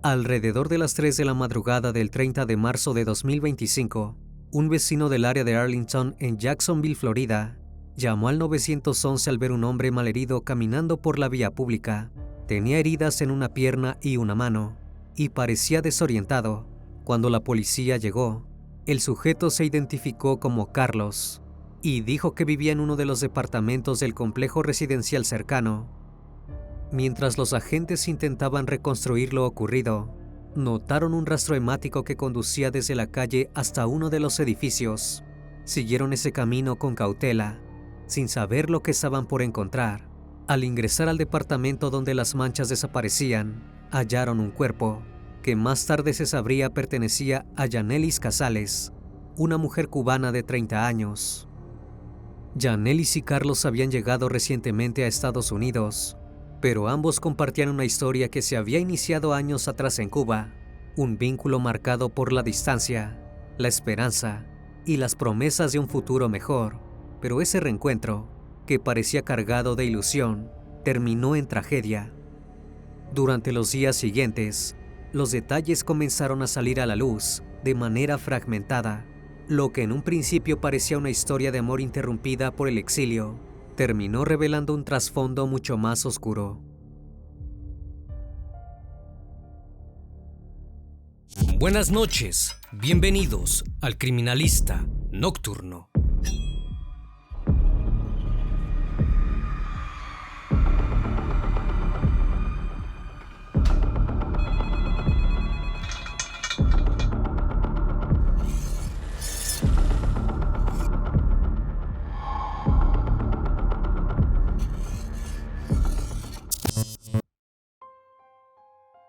Alrededor de las 3 de la madrugada del 30 de marzo de 2025, un vecino del área de Arlington, en Jacksonville, Florida, llamó al 911 al ver un hombre malherido caminando por la vía pública. Tenía heridas en una pierna y una mano, y parecía desorientado. Cuando la policía llegó, el sujeto se identificó como Carlos, y dijo que vivía en uno de los departamentos del complejo residencial cercano. Mientras los agentes intentaban reconstruir lo ocurrido, notaron un rastro hemático que conducía desde la calle hasta uno de los edificios. Siguieron ese camino con cautela, sin saber lo que estaban por encontrar. Al ingresar al departamento donde las manchas desaparecían, hallaron un cuerpo, que más tarde se sabría pertenecía a Yanelis Casales, una mujer cubana de 30 años. Yanelis y Carlos habían llegado recientemente a Estados Unidos, pero ambos compartían una historia que se había iniciado años atrás en Cuba, un vínculo marcado por la distancia, la esperanza y las promesas de un futuro mejor. Pero ese reencuentro, que parecía cargado de ilusión, terminó en tragedia. Durante los días siguientes, los detalles comenzaron a salir a la luz de manera fragmentada. Lo que en un principio parecía una historia de amor interrumpida por el exilio, terminó revelando un trasfondo mucho más oscuro. Buenas noches, bienvenidos al Criminalista Nocturno.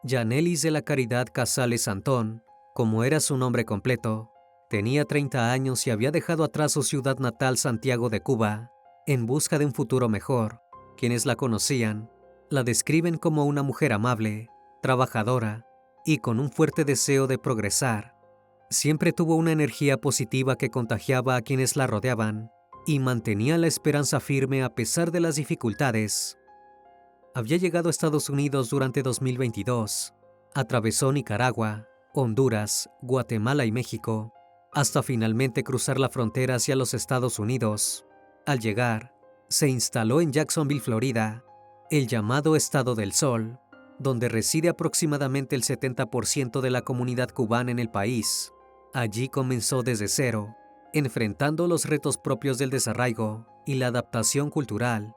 Yanelis de la Caridad Casales Antón, como era su nombre completo, tenía 30 años y había dejado atrás su ciudad natal, Santiago de Cuba, en busca de un futuro mejor. Quienes la conocían la describen como una mujer amable, trabajadora y con un fuerte deseo de progresar. Siempre tuvo una energía positiva que contagiaba a quienes la rodeaban y mantenía la esperanza firme a pesar de las dificultades. Había llegado a Estados Unidos durante 2022, atravesó Nicaragua, Honduras, Guatemala y México, hasta finalmente cruzar la frontera hacia los Estados Unidos. Al llegar, se instaló en Jacksonville, Florida, el llamado Estado del Sol, donde reside aproximadamente el 70% de la comunidad cubana en el país. Allí comenzó desde cero, enfrentando los retos propios del desarraigo y la adaptación cultural.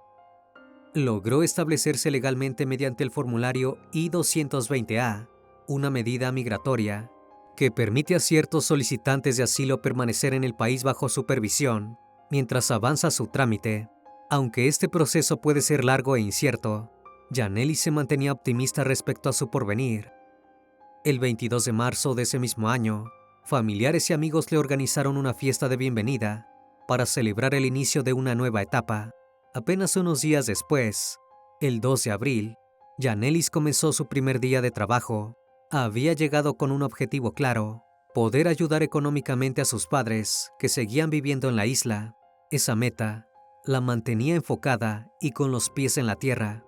Logró establecerse legalmente mediante el formulario I-220A, una medida migratoria que permite a ciertos solicitantes de asilo permanecer en el país bajo supervisión mientras avanza su trámite. Aunque este proceso puede ser largo e incierto, Yanelis se mantenía optimista respecto a su porvenir. El 22 de marzo de ese mismo año, familiares y amigos le organizaron una fiesta de bienvenida para celebrar el inicio de una nueva etapa. Apenas unos días después, el 2 de abril, Yanelis comenzó su primer día de trabajo. Había llegado con un objetivo claro: poder ayudar económicamente a sus padres, que seguían viviendo en la isla. Esa meta la mantenía enfocada y con los pies en la tierra.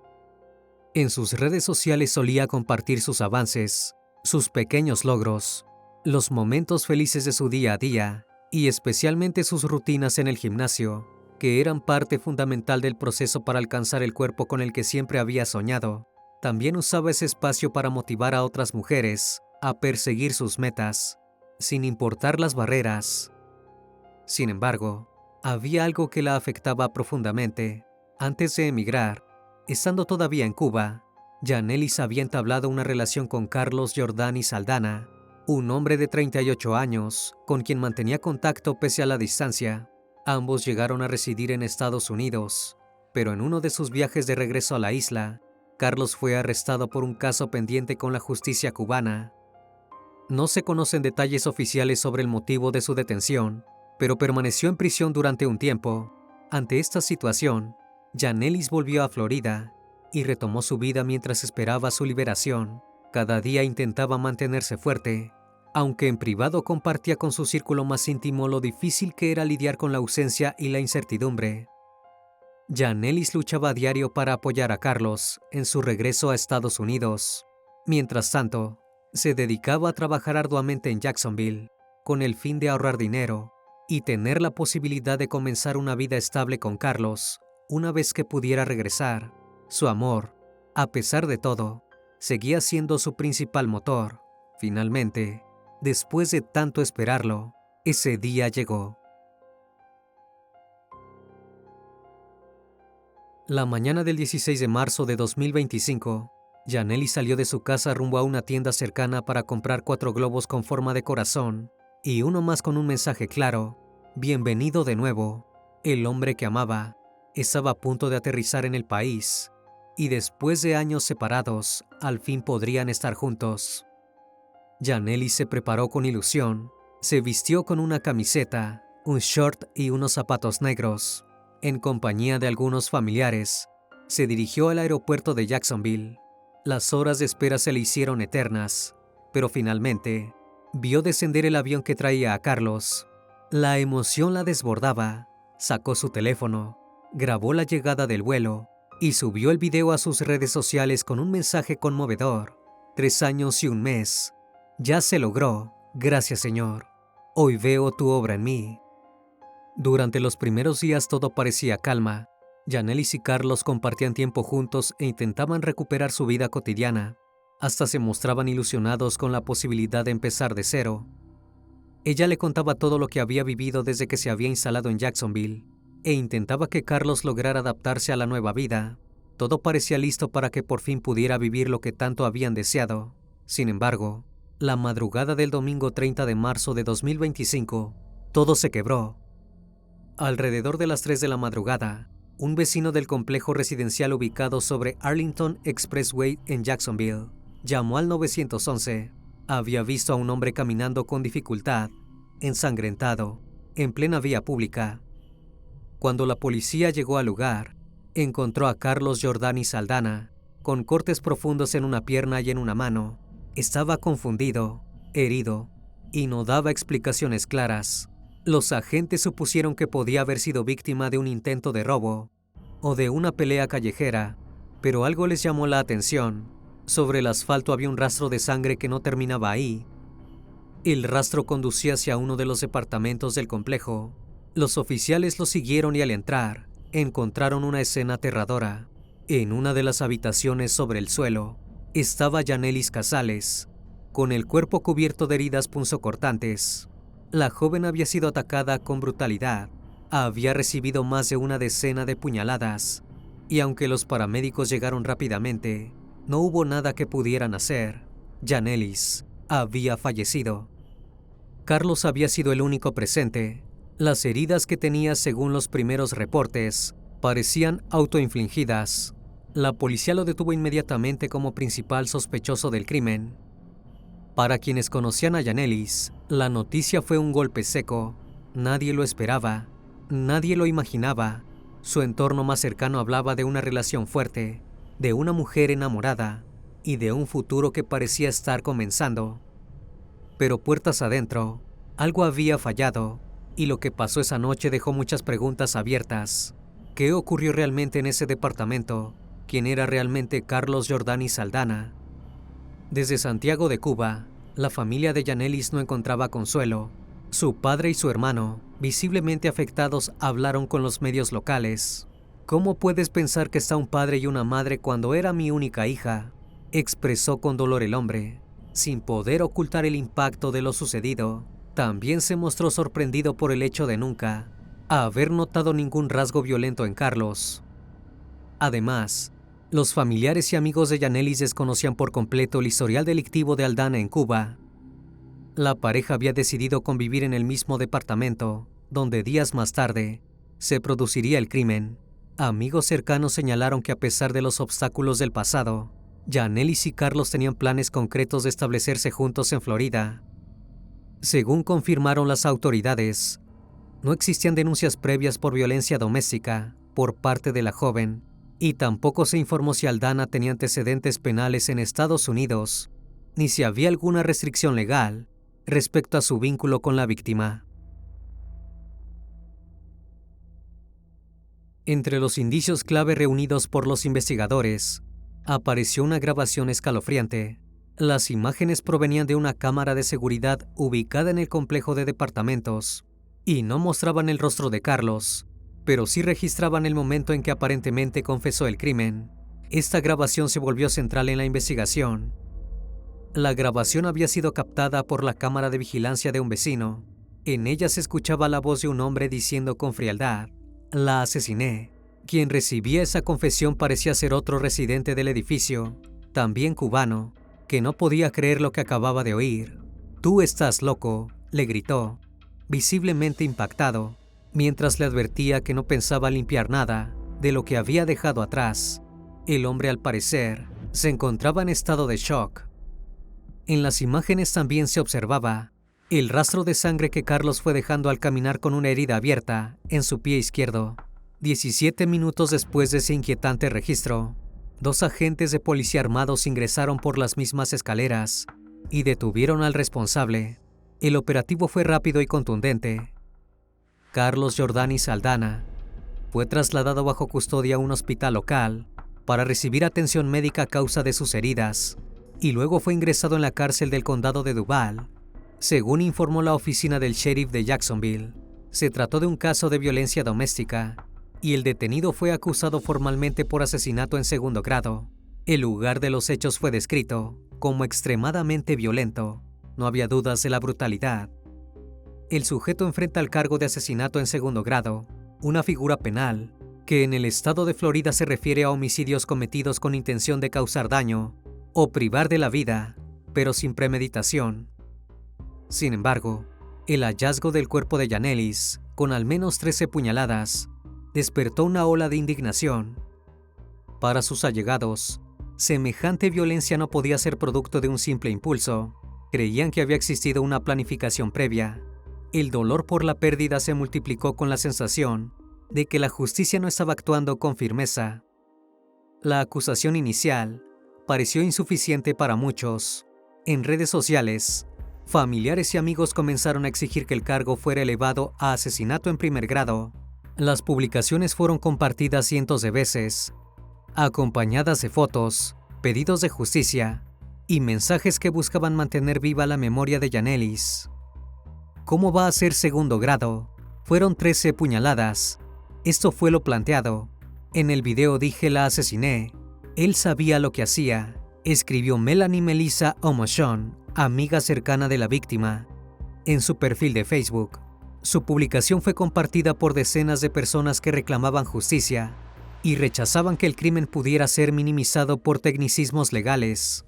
En sus redes sociales solía compartir sus avances, sus pequeños logros, los momentos felices de su día a día y especialmente sus rutinas en el gimnasio, que eran parte fundamental del proceso para alcanzar el cuerpo con el que siempre había soñado. También usaba ese espacio para motivar a otras mujeres a perseguir sus metas, sin importar las barreras. Sin embargo, había algo que la afectaba profundamente. Antes de emigrar, estando todavía en Cuba, Yanelis había entablado una relación con Carlos Jordani Saldana, un hombre de 38 años, con quien mantenía contacto pese a la distancia. Ambos llegaron a residir en Estados Unidos, pero en uno de sus viajes de regreso a la isla, Carlos fue arrestado por un caso pendiente con la justicia cubana. No se conocen detalles oficiales sobre el motivo de su detención, pero permaneció en prisión durante un tiempo. Ante esta situación, Yanelis volvió a Florida y retomó su vida mientras esperaba su liberación. Cada día intentaba mantenerse fuerte, aunque en privado compartía con su círculo más íntimo lo difícil que era lidiar con la ausencia y la incertidumbre. Yanelis luchaba a diario para apoyar a Carlos en su regreso a Estados Unidos. Mientras tanto, Se dedicaba a trabajar arduamente en Jacksonville, con el fin de ahorrar dinero y tener la posibilidad de comenzar una vida estable con Carlos una vez que pudiera regresar. Su amor, a pesar de todo, seguía siendo su principal motor. Finalmente, después de tanto esperarlo, ese día llegó. La mañana del 16 de marzo de 2025, Janely salió de su casa rumbo a una tienda cercana para comprar 4 globos con forma de corazón y uno más con un mensaje claro: bienvenido de nuevo. El hombre que amaba estaba a punto de aterrizar en el país y después de años separados, al fin podrían estar juntos. Janely se preparó con ilusión, se vistió con una camiseta, un short y unos zapatos negros. En compañía de algunos familiares, se dirigió al aeropuerto de Jacksonville. Las horas de espera se le hicieron eternas, pero finalmente vio descender el avión que traía a Carlos. La emoción la desbordaba. Sacó su teléfono, grabó la llegada del vuelo y subió el video a sus redes sociales con un mensaje conmovedor: 3 años y 1 mes. Ya se logró. Gracias, Señor. Hoy veo tu obra en mí. Durante los primeros días todo parecía calma. Janely y Carlos compartían tiempo juntos e intentaban recuperar su vida cotidiana. Hasta se mostraban ilusionados con la posibilidad de empezar de cero. Ella le contaba todo lo que había vivido desde que se había instalado en Jacksonville e intentaba que Carlos lograra adaptarse a la nueva vida. Todo parecía listo para que por fin pudiera vivir lo que tanto habían deseado. Sin embargo, la madrugada del domingo 30 de marzo de 2025, todo se quebró. Alrededor de las 3 de la madrugada, un vecino del complejo residencial ubicado sobre Arlington Expressway en Jacksonville llamó al 911. Había visto a un hombre caminando con dificultad, ensangrentado, en plena vía pública. Cuando la policía llegó al lugar, encontró a Carlos Jordani Saldana, con cortes profundos en una pierna y en una mano. Estaba confundido, herido, y no daba explicaciones claras. Los agentes supusieron que podía haber sido víctima de un intento de robo o de una pelea callejera, pero algo les llamó la atención. Sobre el asfalto había un rastro de sangre que no terminaba ahí. El rastro conducía hacia uno de los departamentos del complejo. Los oficiales lo siguieron y al entrar, encontraron una escena aterradora. En una de las habitaciones sobre el suelo estaba Janely Casales, con el cuerpo cubierto de heridas punzocortantes. La joven había sido atacada con brutalidad, había recibido más de una decena de puñaladas, y aunque los paramédicos llegaron rápidamente, no hubo nada que pudieran hacer. Janely había fallecido. Carlos había sido el único presente. Las heridas que tenía, según los primeros reportes, parecían autoinfligidas. La policía lo detuvo inmediatamente como principal sospechoso del crimen. Para quienes conocían a Janely, la noticia fue un golpe seco. Nadie lo esperaba, nadie lo imaginaba. Su entorno más cercano hablaba de una relación fuerte, de una mujer enamorada y de un futuro que parecía estar comenzando. Pero puertas adentro, algo había fallado, y lo que pasó esa noche dejó muchas preguntas abiertas. ¿Qué ocurrió realmente en ese departamento? ¿Quién era realmente Carlos Jordani Saldana? Desde Santiago de Cuba, la familia de Janely no encontraba consuelo. Su padre y su hermano, visiblemente afectados, hablaron con los medios locales. ¿Cómo puedes pensar que está un padre y una madre cuando era mi única hija?, expresó con dolor el hombre. Sin poder ocultar el impacto de lo sucedido, también se mostró sorprendido por el hecho de nunca haber notado ningún rasgo violento en Carlos. Además, los familiares y amigos de Janely desconocían por completo el historial delictivo de Aldana en Cuba. La pareja había decidido convivir en el mismo departamento, donde días más tarde se produciría el crimen. Amigos cercanos señalaron que a pesar de los obstáculos del pasado, Janely y Carlos tenían planes concretos de establecerse juntos en Florida. Según confirmaron las autoridades, no existían denuncias previas por violencia doméstica por parte de la joven, y tampoco se informó si Aldana tenía antecedentes penales en Estados Unidos, ni si había alguna restricción legal respecto a su vínculo con la víctima. Entre los indicios clave reunidos por los investigadores, apareció una grabación escalofriante. Las imágenes provenían de una cámara de seguridad ubicada en el complejo de departamentos y no mostraban el rostro de Carlos, pero sí registraban el momento en que aparentemente confesó el crimen. Esta grabación se volvió central en la investigación. La grabación había sido captada por la cámara de vigilancia de un vecino. En ella se escuchaba la voz de un hombre diciendo con frialdad: "La asesiné". Quien recibía esa confesión parecía ser otro residente del edificio, también cubano, que no podía creer lo que acababa de oír. "Tú estás loco", le gritó, visiblemente impactado, mientras le advertía que no pensaba limpiar nada de lo que había dejado atrás. El hombre, al parecer, se encontraba en estado de shock. En las imágenes también se observaba el rastro de sangre que Carlos fue dejando al caminar con una herida abierta en su pie izquierdo. 17 minutos después de ese inquietante registro, 2 agentes de policía armados ingresaron por las mismas escaleras y detuvieron al responsable. El operativo fue rápido y contundente. Carlos Jordani Aldana fue trasladado bajo custodia a un hospital local para recibir atención médica a causa de sus heridas y luego fue ingresado en la cárcel del condado de Duval. Según informó la oficina del sheriff de Jacksonville, se trató de un caso de violencia doméstica y el detenido fue acusado formalmente por asesinato en segundo grado. El lugar de los hechos fue descrito como extremadamente violento. No había dudas de la brutalidad. El sujeto enfrenta el cargo de asesinato en segundo grado, una figura penal que en el estado de Florida se refiere a homicidios cometidos con intención de causar daño o privar de la vida, pero sin premeditación. Sin embargo, el hallazgo del cuerpo de Yannelis, con al menos 13 puñaladas, despertó una ola de indignación. Para sus allegados, semejante violencia no podía ser producto de un simple impulso. Creían que había existido una planificación previa. El dolor por la pérdida se multiplicó con la sensación de que la justicia no estaba actuando con firmeza. La acusación inicial pareció insuficiente para muchos. En redes sociales, familiares y amigos comenzaron a exigir que el cargo fuera elevado a asesinato en primer grado. Las publicaciones fueron compartidas cientos de veces, acompañadas de fotos, pedidos de justicia y mensajes que buscaban mantener viva la memoria de Yannelis. ¿Cómo va a ser segundo grado? Fueron 13 puñaladas. Esto fue lo planteado. En el video dije la asesiné. Él sabía lo que hacía, escribió Melanie Melissa Omoshon, amiga cercana de la víctima, en su perfil de Facebook. Su publicación fue compartida por decenas de personas que reclamaban justicia y rechazaban que el crimen pudiera ser minimizado por tecnicismos legales.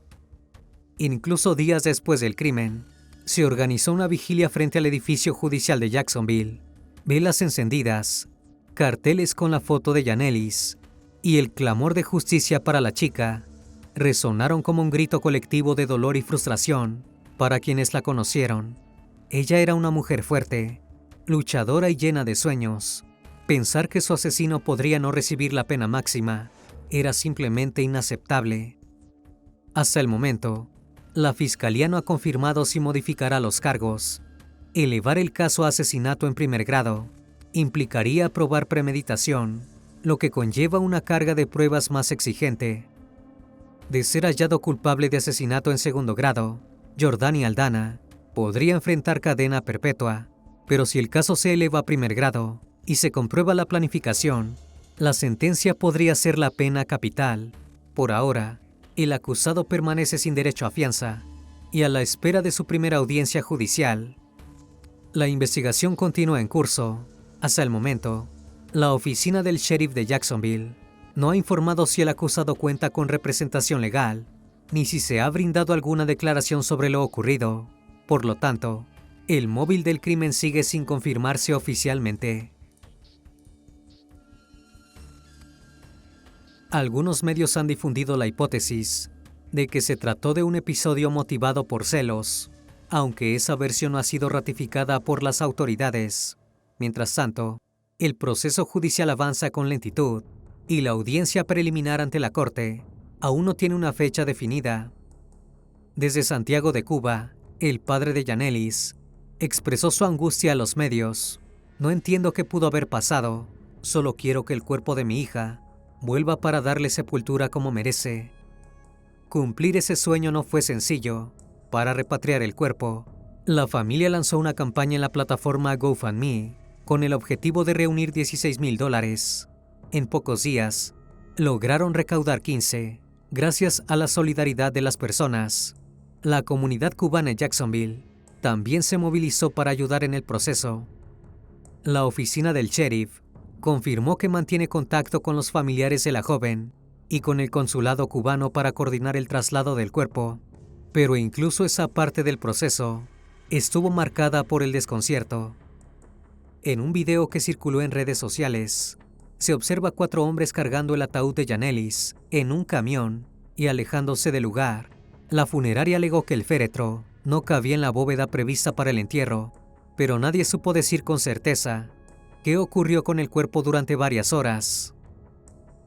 Incluso días después del crimen, se organizó una vigilia frente al edificio judicial de Jacksonville. Velas encendidas, carteles con la foto de Yannelis y el clamor de justicia para la chica resonaron como un grito colectivo de dolor y frustración para quienes la conocieron. Ella era una mujer fuerte, luchadora y llena de sueños. Pensar que su asesino podría no recibir la pena máxima era simplemente inaceptable. Hasta el momento, la fiscalía no ha confirmado si modificará los cargos. Elevar el caso a asesinato en primer grado implicaría probar premeditación, lo que conlleva una carga de pruebas más exigente. De ser hallado culpable de asesinato en segundo grado, Jordani Aldana podría enfrentar cadena perpetua, pero si el caso se eleva a primer grado y se comprueba la planificación, la sentencia podría ser la pena capital. Por ahora, el acusado permanece sin derecho a fianza y a la espera de su primera audiencia judicial. La investigación continúa en curso. Hasta el momento, la oficina del sheriff de Jacksonville no ha informado si el acusado cuenta con representación legal, ni si se ha brindado alguna declaración sobre lo ocurrido. Por lo tanto, el móvil del crimen sigue sin confirmarse oficialmente. Algunos medios han difundido la hipótesis de que se trató de un episodio motivado por celos, aunque esa versión no ha sido ratificada por las autoridades. Mientras tanto, el proceso judicial avanza con lentitud y la audiencia preliminar ante la corte aún no tiene una fecha definida. Desde Santiago de Cuba, el padre de Yannelis expresó su angustia a los medios. No entiendo qué pudo haber pasado, solo quiero que el cuerpo de mi hija vuelva para darle sepultura como merece. Cumplir ese sueño no fue sencillo. Para repatriar el cuerpo, la familia lanzó una campaña en la plataforma GoFundMe con el objetivo de reunir $16,000. En pocos días, lograron recaudar 15, gracias a la solidaridad de las personas. La comunidad cubana en Jacksonville también se movilizó para ayudar en el proceso. La oficina del sheriff confirmó que mantiene contacto con los familiares de la joven y con el consulado cubano para coordinar el traslado del cuerpo, pero incluso esa parte del proceso estuvo marcada por el desconcierto. En un video que circuló en redes sociales, se observa 4 hombres cargando el ataúd de Yanelis en un camión y alejándose del lugar. La funeraria alegó que el féretro no cabía en la bóveda prevista para el entierro, pero nadie supo decir con certeza qué ocurrió con el cuerpo durante varias horas.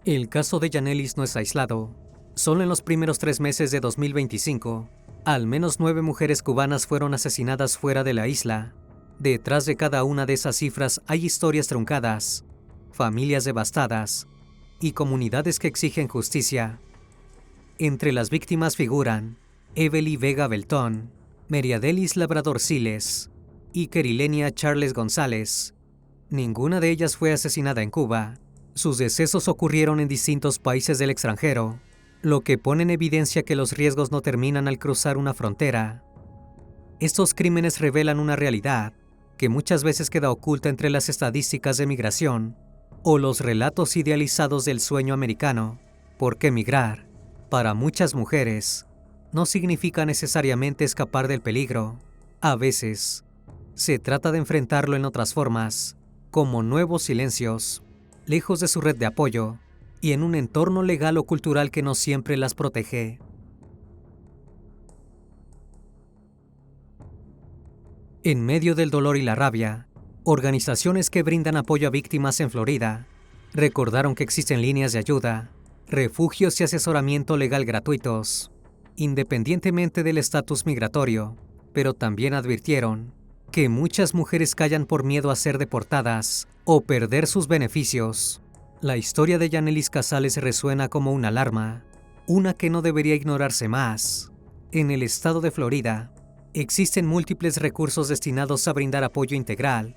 El caso de Yanelis no es aislado. Solo en los primeros 3 meses de 2025, al menos 9 mujeres cubanas fueron asesinadas fuera de la isla. Detrás de cada una de esas cifras hay historias truncadas, familias devastadas y comunidades que exigen justicia. Entre las víctimas figuran Evely Vega Beltón, Meriadelis Labrador Siles y Kerilenia Charles González. Ninguna de ellas fue asesinada en Cuba. Sus decesos ocurrieron en distintos países del extranjero, lo que pone en evidencia que los riesgos no terminan al cruzar una frontera. Estos crímenes revelan una realidad que muchas veces queda oculta entre las estadísticas de migración o los relatos idealizados del sueño americano, porque emigrar, para muchas mujeres, no significa necesariamente escapar del peligro. A veces, se trata de enfrentarlo en otras formas, como nuevos silencios, lejos de su red de apoyo y en un entorno legal o cultural que no siempre las protege. En medio del dolor y la rabia, organizaciones que brindan apoyo a víctimas en Florida recordaron que existen líneas de ayuda, refugios y asesoramiento legal gratuitos, independientemente del estatus migratorio, pero también advirtieron que muchas mujeres callan por miedo a ser deportadas o perder sus beneficios. La historia de Yanelis Casales resuena como una alarma, una que no debería ignorarse más. En el estado de Florida, existen múltiples recursos destinados a brindar apoyo integral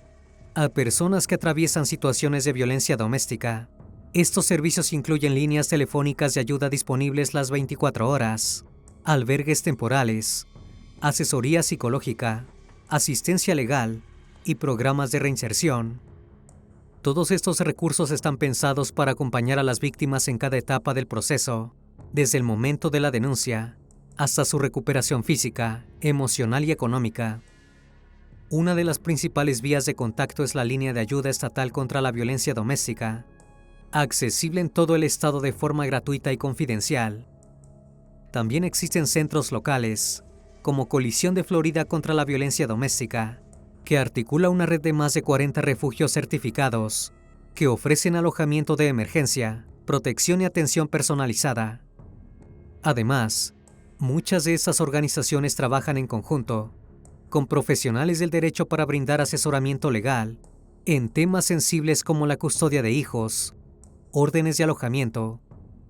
a personas que atraviesan situaciones de violencia doméstica. Estos servicios incluyen líneas telefónicas de ayuda disponibles las 24 horas, albergues temporales, asesoría psicológica, asistencia legal y programas de reinserción. Todos estos recursos están pensados para acompañar a las víctimas en cada etapa del proceso, desde el momento de la denuncia hasta su recuperación física, emocional y económica. Una de las principales vías de contacto es la línea de ayuda estatal contra la violencia doméstica, accesible en todo el estado de forma gratuita y confidencial. También existen centros locales, como Coalición de Florida contra la Violencia Doméstica, que articula una red de más de 40 refugios certificados, que ofrecen alojamiento de emergencia, protección y atención personalizada. Además, muchas de estas organizaciones trabajan en conjunto con profesionales del derecho para brindar asesoramiento legal en temas sensibles como la custodia de hijos, órdenes de alojamiento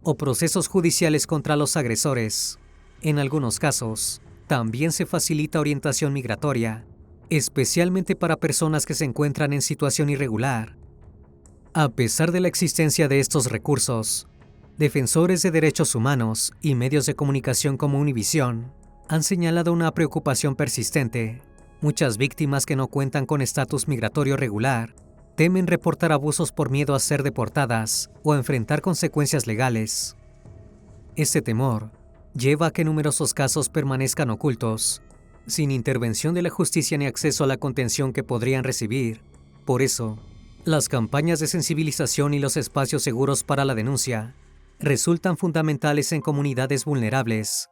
o procesos judiciales contra los agresores. En algunos casos, también se facilita orientación migratoria, especialmente para personas que se encuentran en situación irregular. A pesar de la existencia de estos recursos, defensores de derechos humanos y medios de comunicación como Univisión han señalado una preocupación persistente. Muchas víctimas que no cuentan con estatus migratorio regular temen reportar abusos por miedo a ser deportadas o a enfrentar consecuencias legales. Este temor lleva a que numerosos casos permanezcan ocultos, sin intervención de la justicia ni acceso a la contención que podrían recibir. Por eso, las campañas de sensibilización y los espacios seguros para la denuncia resultan fundamentales en comunidades vulnerables.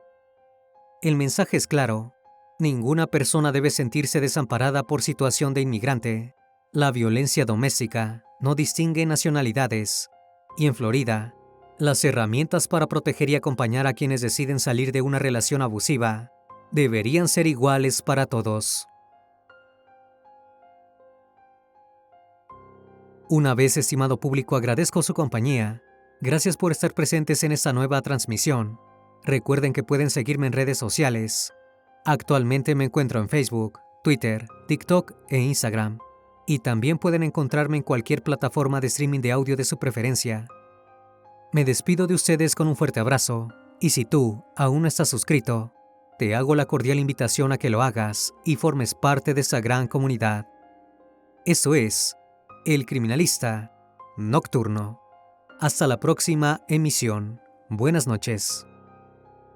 El mensaje es claro: ninguna persona debe sentirse desamparada por situación de inmigrante. La violencia doméstica no distingue nacionalidades, y en Florida, las herramientas para proteger y acompañar a quienes deciden salir de una relación abusiva deberían ser iguales para todos. Una vez, estimado público, agradezco su compañía. Gracias por estar presentes en esta nueva transmisión. Recuerden que pueden seguirme en redes sociales. Actualmente me encuentro en Facebook, Twitter, TikTok e Instagram. Y también pueden encontrarme en cualquier plataforma de streaming de audio de su preferencia. Me despido de ustedes con un fuerte abrazo, y si tú aún no estás suscrito, te hago la cordial invitación a que lo hagas y formes parte de esta gran comunidad. Eso es El Criminalista Nocturno. Hasta la próxima emisión. Buenas noches.